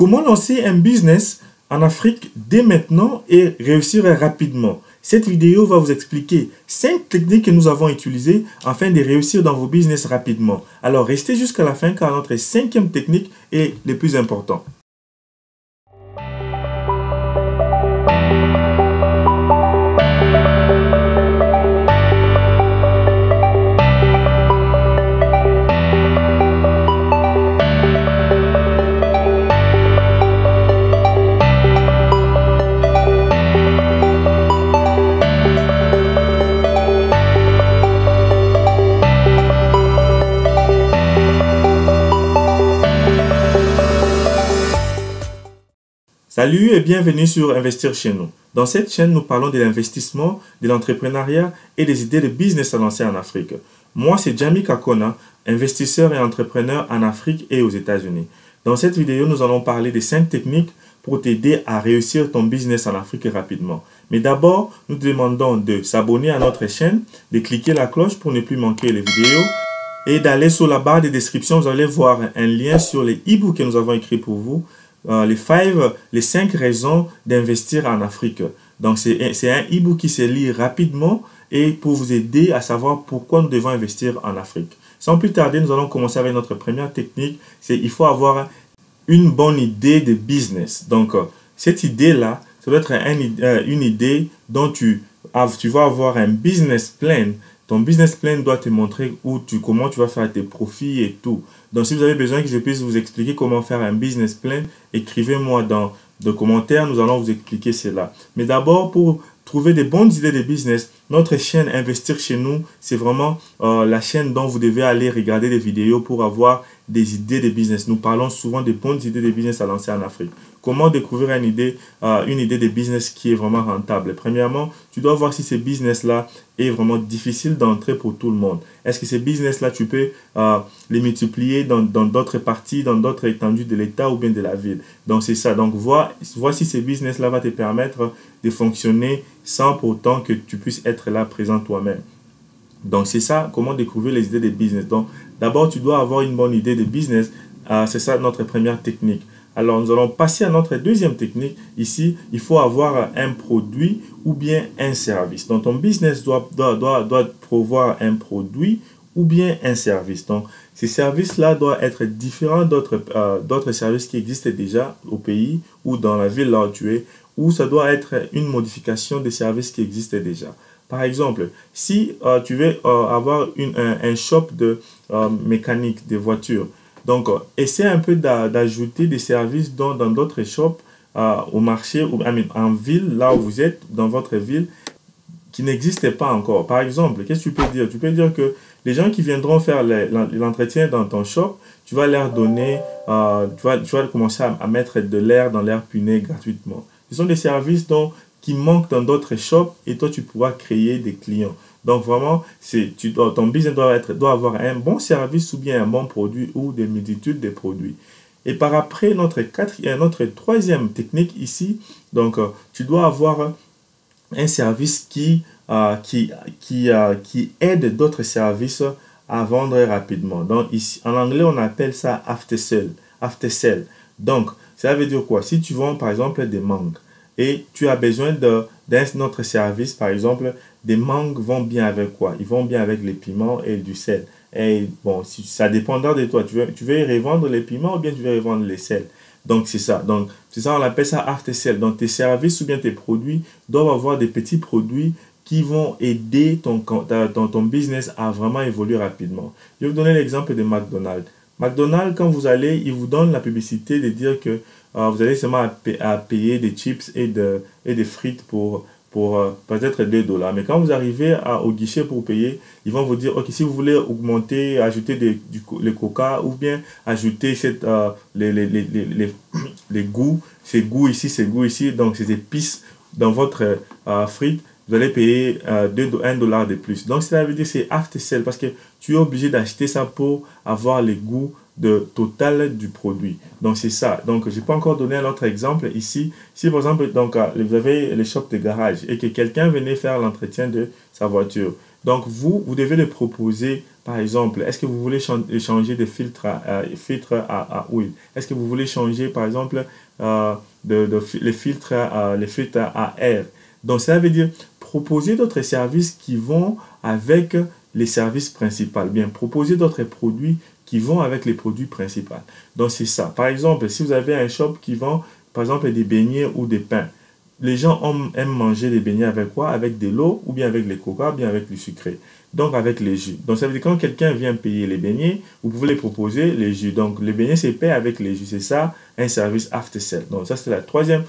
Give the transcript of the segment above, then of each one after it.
Comment lancer un business en Afrique dès maintenant et réussir rapidement? Cette vidéo va vous expliquer 5 techniques que nous avons utilisées afin de réussir dans vos business rapidement. Alors restez jusqu'à la fin car notre 5e technique est le plus important. Salut et bienvenue sur Investir chez nous. Dans cette chaîne, nous parlons de l'investissement, de l'entrepreneuriat et des idées de business à lancer en Afrique. Moi, c'est Jamie Kakona, investisseur et entrepreneur en Afrique et aux États-Unis. Dans cette vidéo, nous allons parler des 5 techniques pour t'aider à réussir ton business en Afrique rapidement. Mais d'abord, nous te demandons de s'abonner à notre chaîne, de cliquer la cloche pour ne plus manquer les vidéos et d'aller sur la barre de description. Vous allez voir un lien sur les e-books que nous avons écrits pour vous. Les 5 raisons d'investir en Afrique. Donc, c'est un e-book qui se lit rapidement et pour vous aider à savoir pourquoi nous devons investir en Afrique. Sans plus tarder, nous allons commencer avec notre première technique. C'est il faut avoir une bonne idée de business. Donc, cette idée-là, ça doit être une idée dont tu vas avoir un business plan. Ton business plan doit te montrer comment tu vas faire tes profits et tout. Donc, si vous avez besoin que je puisse vous expliquer comment faire un business plan, écrivez-moi dans les commentaires, nous allons vous expliquer cela. Mais d'abord, pour trouver des bonnes idées de business, notre chaîne Investir chez nous, c'est vraiment la chaîne dont vous devez aller regarder des vidéos pour avoir des idées de business. Nous parlons souvent des bonnes idées de business à lancer en Afrique. Comment découvrir une idée de business qui est vraiment rentable? Premièrement, tu dois voir si ce business-là est vraiment difficile d'entrer pour tout le monde. Est-ce que ces business-là, tu peux les multiplier dans d'autres parties, dans d'autres étendues de l'État ou bien de la ville? Donc, c'est ça. Donc, vois si ces business-là va te permettre de fonctionner sans pour autant que tu puisses être là présent toi-même. Donc, c'est ça, comment découvrir les idées de business. Donc, d'abord, tu dois avoir une bonne idée de business. C'est ça notre première technique. Alors, nous allons passer à notre deuxième technique. Ici, il faut avoir un produit ou bien un service. Donc, ton business doit promouvoir un produit ou bien un service. Donc, ces services-là doivent être différents d'autres services qui existent déjà au pays ou dans la ville là où tu es, ou ça doit être une modification des services qui existent déjà. Par exemple, si tu veux avoir un shop de mécanique de voitures, donc essaie un peu d'ajouter des services dans d'autres shops au marché ou en ville, là où vous êtes, dans votre ville, qui n'existaient pas encore. Par exemple, qu'est-ce que tu peux dire? Tu peux dire que les gens qui viendront faire l'entretien dans ton shop, tu vas leur donner, tu vas commencer à mettre de l'air dans l'air puné gratuitement. Ce sont des services qui manquent dans d'autres shops et toi, tu pourras créer des clients. Donc, vraiment, ton business doit avoir un bon service ou bien un bon produit ou des multitudes de produits. Et par après, notre troisième technique ici, donc, tu dois avoir un service qui aide d'autres services à vendre rapidement. Donc, ici, en anglais, on appelle ça after sell. Donc, ça veut dire quoi? Si tu vends, par exemple, des mangues, et tu as besoin d'un autre service, par exemple, des mangues vont bien avec quoi? Ils vont bien avec les piments et du sel. Et bon, ça dépendra de toi. Tu veux revendre les piments ou bien tu veux revendre les sels. Donc, c'est ça. Donc, c'est ça, on appelle ça after sell. Donc, tes services ou bien tes produits doivent avoir des petits produits qui vont aider ton business à vraiment évoluer rapidement. Je vais vous donner l'exemple de McDonald's. McDonald's, quand vous allez, ils vous donnent la publicité de dire que vous allez seulement à payer des chips et des frites pour peut-être $2. Mais quand vous arrivez au guichet pour payer, ils vont vous dire, ok, si vous voulez augmenter, ajouter le coca ou bien ajouter les goûts, ces goûts ici, donc ces épices dans votre frite, vous allez payer $1 de plus. Donc, cela veut dire que c'est after sell parce que tu es obligé d'acheter ça pour avoir les goûts total du produit. Donc, c'est ça. Donc, je peux encore donner un autre exemple ici. Si, par exemple, donc, vous avez les shops de garage et que quelqu'un venait faire l'entretien de sa voiture. Donc, vous devez le proposer, par exemple, est-ce que vous voulez changer de filtre à huile? Est-ce que vous voulez changer, par exemple, les filtres à air? Donc, ça veut dire proposer d'autres services qui vont avec les services principaux. Bien, proposer d'autres produits qui vont avec les produits principaux. Donc, c'est ça. Par exemple, si vous avez un shop qui vend, par exemple, des beignets ou des pains, les gens aiment manger les beignets avec quoi? Avec de l'eau, ou bien avec les coca, ou bien avec du sucré. Donc, avec les jus. Donc, ça veut dire quand quelqu'un vient payer les beignets, vous pouvez les proposer les jus. Donc, les beignets, c'est payé avec les jus. C'est ça, un service after sale. Donc, ça, c'est la troisième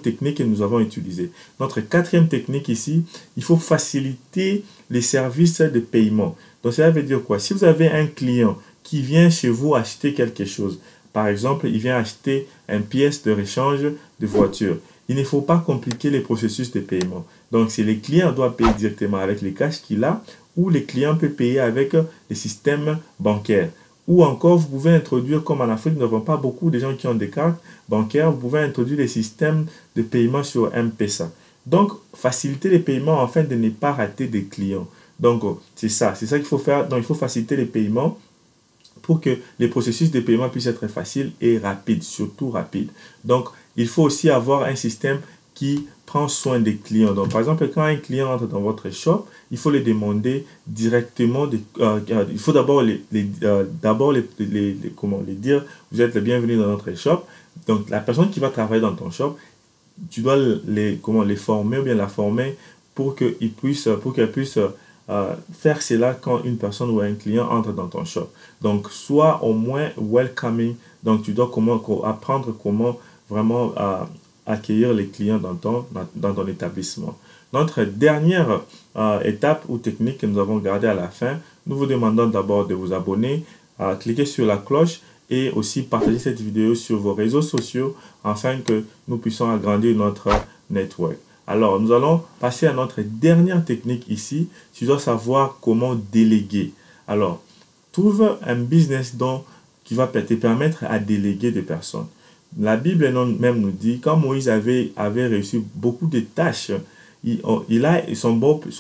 technique que nous avons utilisée. Notre quatrième technique ici, il faut faciliter les services de paiement. Donc, ça veut dire quoi? Si vous avez un client qui vient chez vous acheter quelque chose, par exemple, il vient acheter une pièce de rechange de voiture. Il ne faut pas compliquer les processus de paiement. Donc, si les clients doivent payer directement avec les cash qu'il a, ou les clients peuvent payer avec les systèmes bancaires. Ou encore, vous pouvez introduire, comme en Afrique, nous n'avons pas beaucoup de gens qui ont des cartes bancaires, vous pouvez introduire les systèmes de paiement sur M-Pesa. Donc, faciliter les paiements afin de ne pas rater des clients. Donc, c'est ça qu'il faut faire. Donc, il faut faciliter les paiements pour que les processus de paiement puissent être faciles et rapides, surtout rapides. Donc, il faut aussi avoir un système qui prend soin des clients. Donc, par exemple, quand un client entre dans votre shop, il faut les demander directement, il faut d'abord comment les dire, vous êtes le bienvenu dans notre shop. Donc, la personne qui va travailler dans ton shop, tu dois les former ou bien la former pour qu'elle puisse faire cela quand une personne ou un client entre dans ton shop. Donc, sois au moins welcoming. Donc, tu dois apprendre comment vraiment accueillir les clients dans ton établissement. Notre dernière étape ou technique que nous avons gardée à la fin, nous vous demandons d'abord de vous abonner, cliquer sur la cloche et aussi partager cette vidéo sur vos réseaux sociaux afin que nous puissions agrandir notre network. Alors, nous allons passer à notre dernière technique ici. Tu dois savoir comment déléguer. Alors, trouve un business qui va te permettre à déléguer des personnes. La Bible même nous dit, quand Moïse avait reçu beaucoup de tâches, son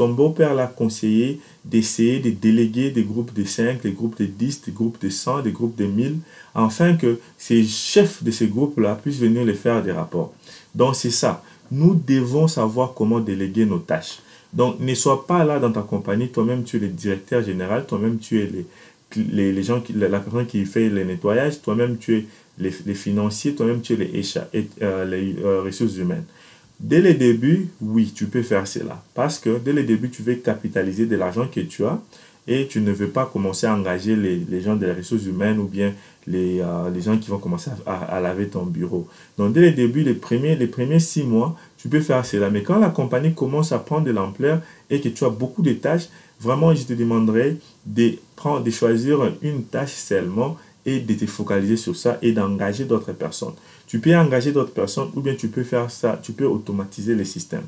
beau-père l'a conseillé d'essayer de déléguer des groupes de 5, des groupes de 10, des groupes de 100, des groupes de 1000, afin que ces chefs de ces groupes-là puissent venir les faire des rapports. Donc, c'est ça. Nous devons savoir comment déléguer nos tâches. Donc, ne sois pas là dans ta compagnie. Toi-même, tu es le directeur général. Toi-même, tu es les gens, la personne qui fait le nettoyage. Toi-même, tu es les financiers. Toi-même, tu es les ressources humaines. Dès le début, oui, tu peux faire cela. Parce que dès le début, tu veux capitaliser de l'argent que tu as et tu ne veux pas commencer à engager les gens des ressources humaines ou bien les gens qui vont commencer à laver ton bureau. Donc, dès le début, les premiers 6 mois, tu peux faire cela. Mais quand la compagnie commence à prendre de l'ampleur et que tu as beaucoup de tâches, vraiment, je te demanderai de choisir une tâche seulement et de te focaliser sur ça et d'engager d'autres personnes. Tu peux engager d'autres personnes ou bien tu peux faire ça, tu peux automatiser les systèmes.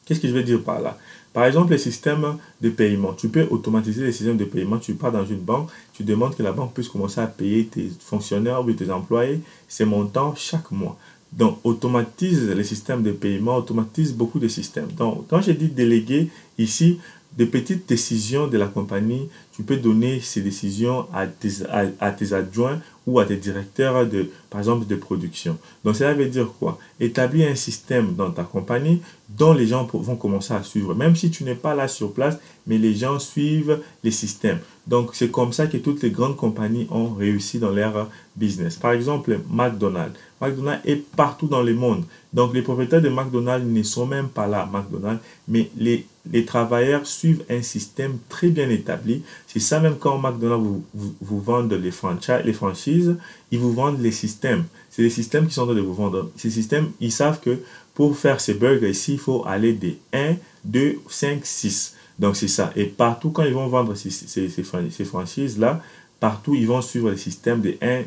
Qu'est-ce que je veux dire par là? Par exemple, les systèmes de paiement. Tu peux automatiser les systèmes de paiement. Tu pars dans une banque, tu demandes que la banque puisse commencer à payer tes fonctionnaires ou tes employés ces montants chaque mois. Donc, automatise les systèmes de paiement, automatise beaucoup de systèmes. Donc, quand je dis déléguer, ici, des petites décisions de la compagnie, tu peux donner ces décisions à tes adjoints ou à tes directeurs, par exemple, de production. Donc, cela veut dire quoi? Établir un système dans ta compagnie dont les gens vont commencer à suivre. Même si tu n'es pas là sur place, mais les gens suivent les systèmes. Donc, c'est comme ça que toutes les grandes compagnies ont réussi dans leur business. Par exemple, McDonald's. McDonald's est partout dans le monde. Donc, les propriétaires de McDonald's ne sont même pas là à McDonald's, mais les travailleurs suivent un système très bien établi. C'est ça même quand McDonald's vous vendent les franchises, ils vous vendent les systèmes. C'est les systèmes qui sont en train de vous vendre. Ces systèmes, ils savent que pour faire ces burgers ici, il faut aller de 1, 2, 5, 6. Donc, c'est ça. Et partout, quand ils vont vendre ces franchises-là, partout, ils vont suivre le système de 1,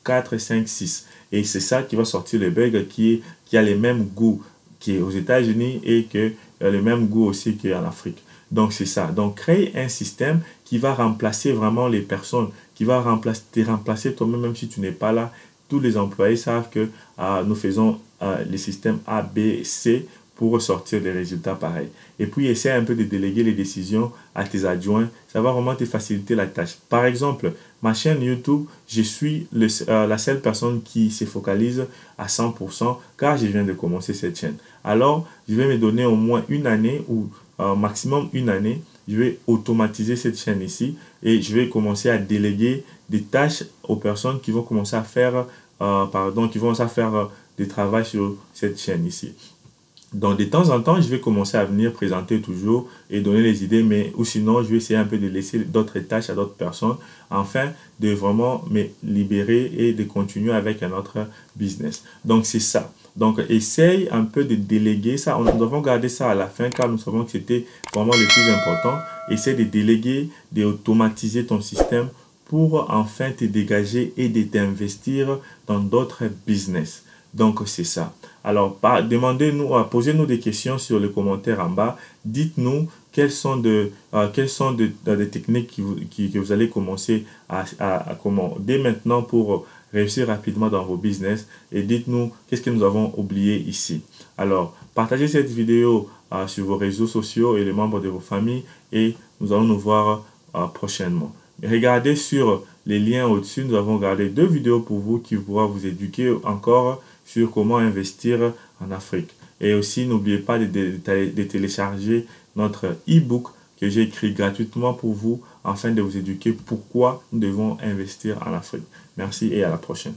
4, 5, 6. Et c'est ça qui va sortir le burger qui a les mêmes goûts qu'aux États-Unis et que le même goût aussi qu'en Afrique. Donc, c'est ça. Donc, créer un système qui va remplacer vraiment les personnes, qui va te remplacer toi-même, même si tu n'es pas là. Tous les employés savent que nous faisons les systèmes A, B, C pour sortir des résultats pareils. Et puis, essaie un peu de déléguer les décisions à tes adjoints. Ça va vraiment te faciliter la tâche. Par exemple, ma chaîne YouTube, je suis la seule personne qui se focalise à 100% car je viens de commencer cette chaîne. Alors, je vais me donner au moins une année ou maximum une année. Je vais automatiser cette chaîne ici et je vais commencer à déléguer des tâches aux personnes qui vont commencer à faire, des travaux sur cette chaîne ici. Donc, de temps en temps, je vais commencer à venir présenter toujours et donner les idées, mais ou sinon, je vais essayer un peu de laisser d'autres tâches à d'autres personnes, afin de vraiment me libérer et de continuer avec un autre business. Donc, c'est ça. Donc, essaye un peu de déléguer ça. Nous devons garder ça à la fin car nous savons que c'était vraiment le plus important. Essaye de déléguer, d'automatiser ton système pour enfin te dégager et de t'investir dans d'autres business. Donc, c'est ça. Alors, demandez-nous, posez-nous des questions sur les commentaires en bas. Dites-nous quelles sont des techniques que vous allez commencer dès maintenant pour réussir rapidement dans vos business. Et dites-nous qu'est-ce que nous avons oublié ici. Alors, partagez cette vidéo sur vos réseaux sociaux et les membres de vos familles et nous allons nous voir prochainement. Regardez sur les liens au-dessus, nous avons gardé 2 vidéos pour vous qui pourront vous éduquer encore sur comment investir en Afrique. Et aussi, n'oubliez pas de télécharger notre e-book que j'ai écrit gratuitement pour vous afin de vous éduquer pourquoi nous devons investir en Afrique. Merci et à la prochaine.